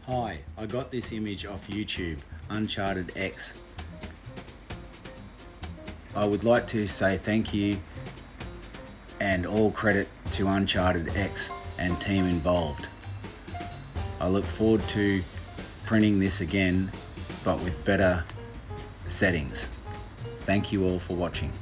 Hi, I got this image off YouTube, UnchartedX. I would like to say thank you and all credit to UnchartedX and team involved. I look forward to printing this again, but with better settings. Thank you all for watching.